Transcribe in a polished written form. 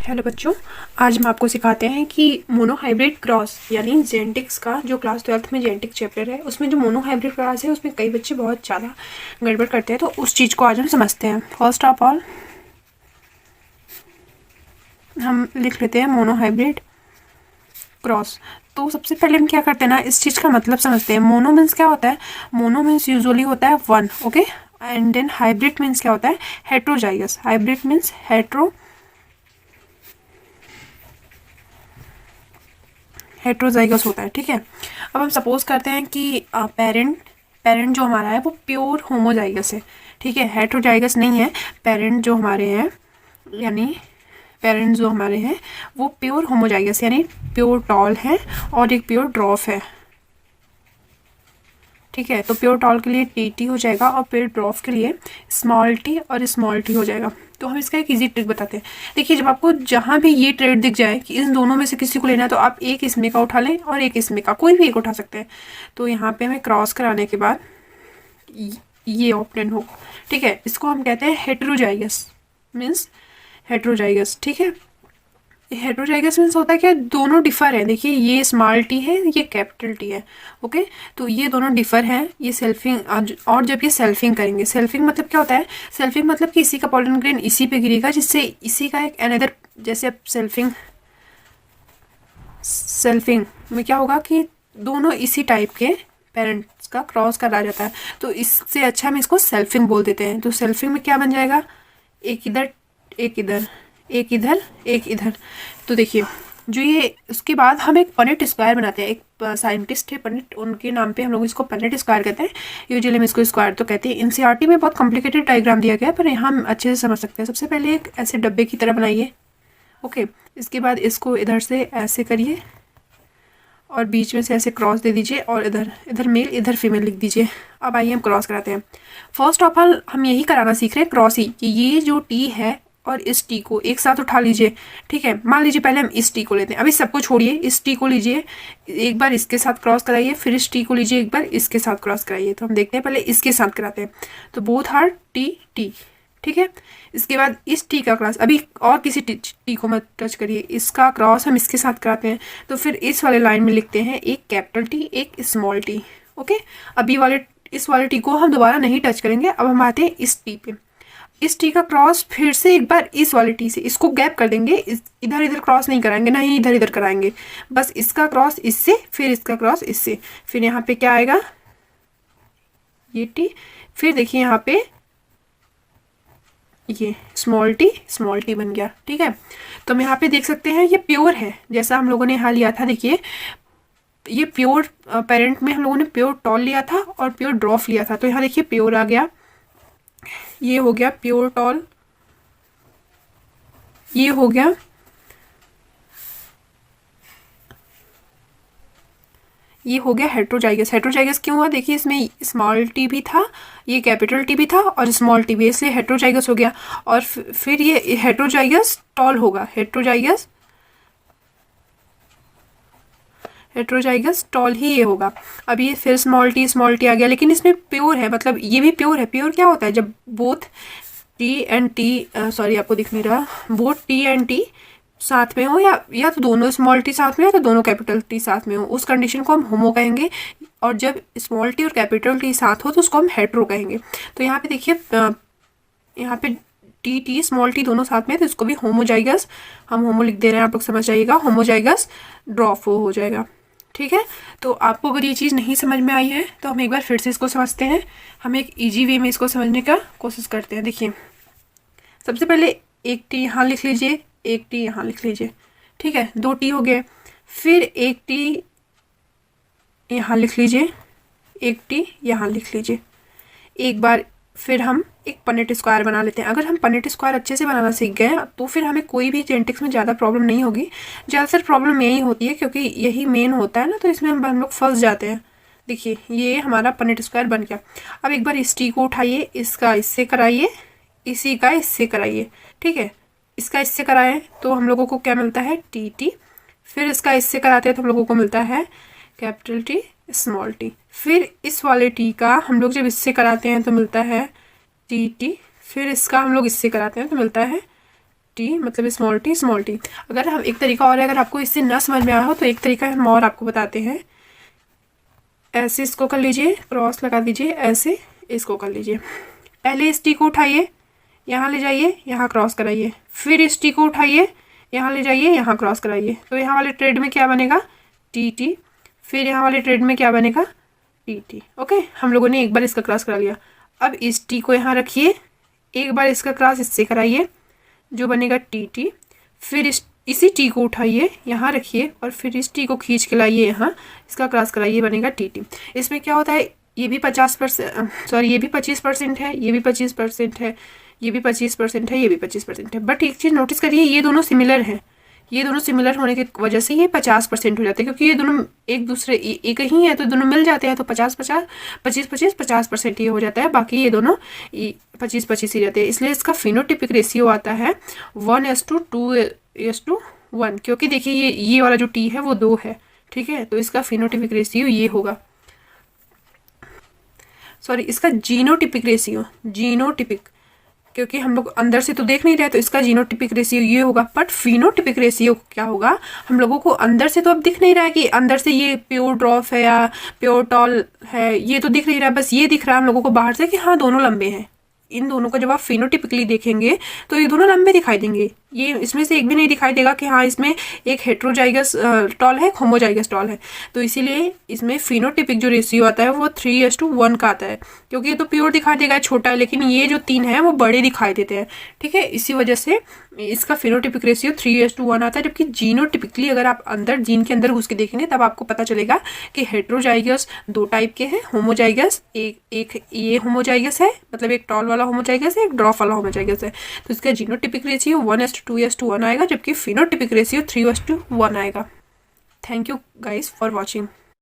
Hello बच्चों, आज हम आपको सिखाते हैं कि मोनोहाइब्रिड क्रॉस यानी जेनेटिक्स का जो क्लास 12th में जेनेटिक चैप्टर है उसमें जो मोनोहाइब्रिड क्रॉस है उसमें कई बच्चे बहुत ज़्यादा गड़बड़ करते हैं। तो उस चीज़ को आज हम समझते हैं। फर्स्ट ऑफ ऑल हम लिख लेते हैं मोनोहाइब्रिड क्रॉस। तो सबसे पहले हम क्या करते हैं ना, इस चीज़ का मतलब समझते हैं। मोनो मीन्स क्या होता है? मोनो मीन्स यूजुअली होता है one, okay. And then hybrid means क्या होता है? हेट्रोजाइगस। हाइब्रिड मीन्स हेट्रोजाइगस होता है, ठीक है। अब हम सपोज करते हैं कि पेरेंट जो हमारा है वो प्योर होमोजाइगस है, ठीक है, हेट्रोजाइगस नहीं है। पेरेंट जो हमारे हैं यानी पेरेंट्स जो हमारे हैं वो प्योर होमोजाइगस यानी प्योर टॉल है और एक प्योर ड्रॉफ है, ठीक है। तो प्योर टॉल के लिए टी हो जाएगा और प्योर ड्रॉफ के लिए स्मॉल टी और स्मॉल टी हो जाएगा। तो हम इसका एक इजी ट्रिक बताते हैं। देखिए, जब आपको जहाँ भी ये ट्रेड दिख जाए कि इन दोनों में से किसी को लेना है तो आप एक इसमें का उठा लें और एक इसमें का, कोई भी एक उठा सकते हैं। तो यहाँ पे हमें क्रॉस कराने के बाद ये ऑप्टेन हो, ठीक है। इसको हम कहते हैं हेट्रोजाइगस, मीन्स हेट्रोजाइगस, ठीक है। हेट्रोजाइगस मीन्स होता है कि दोनों डिफर है। देखिए, ये स्मॉल टी है, ये कैपिटल टी है, ओके। तो ये दोनों डिफर हैं, ये सेल्फिंग। और जब ये सेल्फिंग करेंगे, सेल्फिंग मतलब क्या होता है? सेल्फिंग मतलब कि इसी का पॉलन ग्रेन इसी पे गिरेगा, जिससे इसी का एक अनदर, जैसे अब सेल्फिंग में क्या होगा कि दोनों इसी टाइप के पेरेंट्स का क्रॉस करा जाता है। तो इससे अच्छा हम इसको सेल्फिंग बोल देते हैं। तो सेल्फिंग में क्या बन जाएगा? एक इधर एक इधर, एक इधर एक इधर। तो देखिए, जो ये उसके बाद हम एक पनेट स्क्वायर बनाते हैं। एक साइंटिस्ट है पनेट, उनके नाम पे हम लोग इसको पनेट स्क्वायर कहते हैं। यूजुअली हम इसको स्क्वायर तो कहते हैं। एनसीईआरटी में बहुत कॉम्प्लिकेटेड डायग्राम दिया गया है, पर यहाँ हम अच्छे से समझ सकते हैं। सबसे पहले एक ऐसे डब्बे की तरह बनाइए, ओके। इसके बाद इसको इधर से ऐसे करिए और बीच में से ऐसे क्रॉस दे दीजिए और इधर इधर मेल इधर फीमेल लिख दीजिए। अब आइए हम क्रॉस कराते हैं। फर्स्ट ऑफ ऑल हम यही कराना सीख रहे हैं, क्रॉस ही, कि ये जो टी है और इस टी को एक साथ उठा लीजिए, ठीक है। मान लीजिए पहले हम इस टी को लेते हैं, अभी सबको छोड़िए, इस टी को लीजिए, एक बार इसके साथ क्रॉस कराइए, फिर इस टी को लीजिए, एक बार इसके साथ क्रॉस कराइए। तो हम देखते हैं, पहले इसके साथ कराते हैं। तो बोथ आर टी टी, ठीक है। इसके बाद इस टी का क्रॉस, अभी और किसी टी को मत टच करिए, इसका क्रॉस हम इसके साथ कराते हैं। तो फिर इस वाले लाइन में लिखते हैं एक कैपिटल टी एक स्मॉल टी, ओके। अभी इस वाले टी को हम दोबारा नहीं टच करेंगे। अब हम आते हैं इस टी पे। इस टी का क्रॉस फिर से एक बार इस वाले टी से, इसको गैप कर देंगे, इधर इधर क्रॉस नहीं कराएंगे, ना ही इधर इधर कराएंगे। बस इसका क्रॉस इससे, फिर इसका क्रॉस इससे, फिर यहाँ पे क्या आएगा? ये टी। फिर देखिए यहाँ पे ये स्मॉल टी बन गया, ठीक है। तो हम यहाँ पे देख सकते हैं ये प्योर है, जैसा हम लोगों ने यहाँ लिया था। देखिए, ये प्योर पेरेंट में हम लोगों ने प्योर टॉल लिया था और प्योर ड्रॉफ लिया था। तो यहाँ देखिए प्योर आ गया, ये हो गया प्योर टॉल, ये हो गया हेट्रोजाइगस। हेट्रोजाइगस क्यों हुआ? देखिए, इसमें स्मॉल टी भी था, ये कैपिटल टी भी था और स्मॉल टी भी, इसलिए हेट्रोजाइगस हो गया। और फिर ये हेट्रोजाइगस टॉल होगा, हेट्रोजाइगस टॉल ही ये होगा। अब ये फिर स्मॉल टी आ गया, लेकिन इसमें प्योर है, मतलब ये भी प्योर है। प्योर क्या होता है? जब both T and T, sorry आपको दिख नहीं रहा, बोथ टी एंड टी साथ में हो, या तो दोनों स्मॉल टी साथ में हो, या तो दोनों कैपिटल टी साथ में हो, उस कंडीशन को हम होमो कहेंगे। और जब स्मॉल टी और कैपिटल टी साथ हो तो उसको हम हेट्रो कहेंगे। तो यहाँ पे देखिए, यहाँ पे टी स्मॉल टी दोनों साथ में, तो इसको भी होमोजाइगस, हम होमो लिख दे रहे हैं, आप लोग समझ जाइएगा, होमोजाइगस ड्रॉफ हो जाएगा, ठीक है। तो आपको अगर ये चीज़ नहीं समझ में आई है तो हम एक बार फिर से इसको समझते हैं। हम एक इजी वे में इसको समझने का कोशिश करते हैं। देखिए, सबसे पहले एक टी यहाँ लिख लीजिए, एक टी यहाँ लिख लीजिए, ठीक है, दो टी हो गए। फिर एक टी यहाँ लिख लीजिए, एक टी यहाँ लिख लीजिए। एक बार फिर हम एक पनेट स्क्वायर बना लेते हैं। अगर हम पनेट स्क्वायर अच्छे से बनाना सीख गए तो फिर हमें कोई भी जेनेटिक्स में ज़्यादा प्रॉब्लम नहीं होगी। ज़्यादातर प्रॉब्लम यही होती है क्योंकि यही मेन होता है ना, तो इसमें हम लोग फंस जाते हैं। देखिए, ये हमारा पनेट स्क्वायर बन गया। अब एक बार इस टी को उठाइए, इसका इससे कराइए, इसी का इससे कराइए, ठीक है। इसका इससे कराएं तो हम लोगों को क्या मिलता है? टी। फिर इसका इससे कराते हैं तो हम लोगों को मिलता है कैपिटल टी स्मॉल टी। फिर इस वाले टी का हम लोग जब इससे कराते हैं तो मिलता है टी। फिर इसका हम लोग इससे कराते हैं तो मिलता है टी मतलब स्मॉल टी स्मॉल टी। अगर हम एक तरीका और है, अगर आपको इससे ना समझ में आया हो तो एक तरीका हम और आपको बताते हैं। ऐसे इसको कर लीजिए, क्रॉस लगा दीजिए, ऐसे इसको कर लीजिए। पहले इस टी को उठाइए, यहाँ ले जाइए, यहाँ क्रॉस कराइए, फिर इस टी को उठाइए, यहाँ ले जाइए, यहाँ क्रॉस कराइए। तो यहाँ वाले ट्रेड में क्या बनेगा, टी टी, फिर यहाँ वाले ट्रेड में क्या बनेगा, टी टी। ओके, हम लोगों ने एक बार इसका क्रॉस करा लिया। अब इस टी को यहाँ रखिए, एक बार इसका क्रॉस इससे कराइए, जो बनेगा टी टी। फिर इसी टी को उठाइए, यहाँ रखिए, और फिर इस टी को खींच के लाइए, यहाँ इसका क्रॉस कराइए, बनेगा टी टी। इसमें क्या होता है, ये भी 50%, सॉरी ये भी 25% है, ये भी 25% है, ये भी 25% है, ये भी 25% है। बट एक चीज़ नोटिस करिए, ये दोनों सिमिलर हैं। ये दोनों सिमिलर होने की वजह से ये 50% हो जाते हैं, क्योंकि ये दोनों एक दूसरे एक ही है, तो दोनों मिल जाते हैं, तो 50-50, 25-25, 50% ये हो जाता है। बाकी ये दोनों 25-25 ही रहते हैं। इसलिए इसका फिनोटिपिक रेशियो आता है 1:2:1, क्योंकि देखिए ये वाला जो टी है वो 2 है, ठीक है। तो इसका फिनोटिपिक रेशियो ये होगा, सॉरी इसका जीनोटिपिक रेशियो, जीनोटिपिक, क्योंकि हम लोग अंदर से तो देख नहीं रहे, तो इसका जीनोटिपिक रेशियो ये होगा। बट फिनोटिपिक रेशियो क्या होगा, हम लोगों को अंदर से तो अब दिख नहीं रहा है कि अंदर से ये प्योर ड्रॉप है या प्योर टॉल है, ये तो दिख नहीं रहा है। बस ये दिख रहा है हम लोगों को बाहर से कि हाँ दोनों लंबे हैं। इन दोनों को जब आप फिनोटिपिकली देखेंगे तो ये दोनों लंबे दिखाई देंगे। ये इसमें से एक भी नहीं दिखाई देगा कि हाँ इसमें एक हेट्रोजाइगस टॉल है, एक होमोजाइगस टॉल है। तो इसीलिए इसमें फिनोटिपिक जो रेशियो आता है वो 3:1 का आता है, क्योंकि ये तो प्योर दिखाई देगा छोटा है, लेकिन ये जो 3 है वो बड़े दिखाई देते हैं, ठीक है। इसी वजह से इसका फिनोटिपिक रेशियो 3:1 आता है। जबकि जीनोटिपिकली अगर आप अंदर जीन के अंदर घुस के देखेंगे तब आपको पता चलेगा कि हेट्रोजाइगस 2 टाइप के हैं, होमोजाइगस एक ये होमोजाइगस है, मतलब एक टॉल वाला होमोजाइगस है, एक ड्रॉप वाला होमोजाइगस है। तो इसका जीनोटिपिक रेशियो 1:2:1 आएगा, जबकि फिनोटिपिक रेशियो 3:1 आएगा। Thank you guys for watching.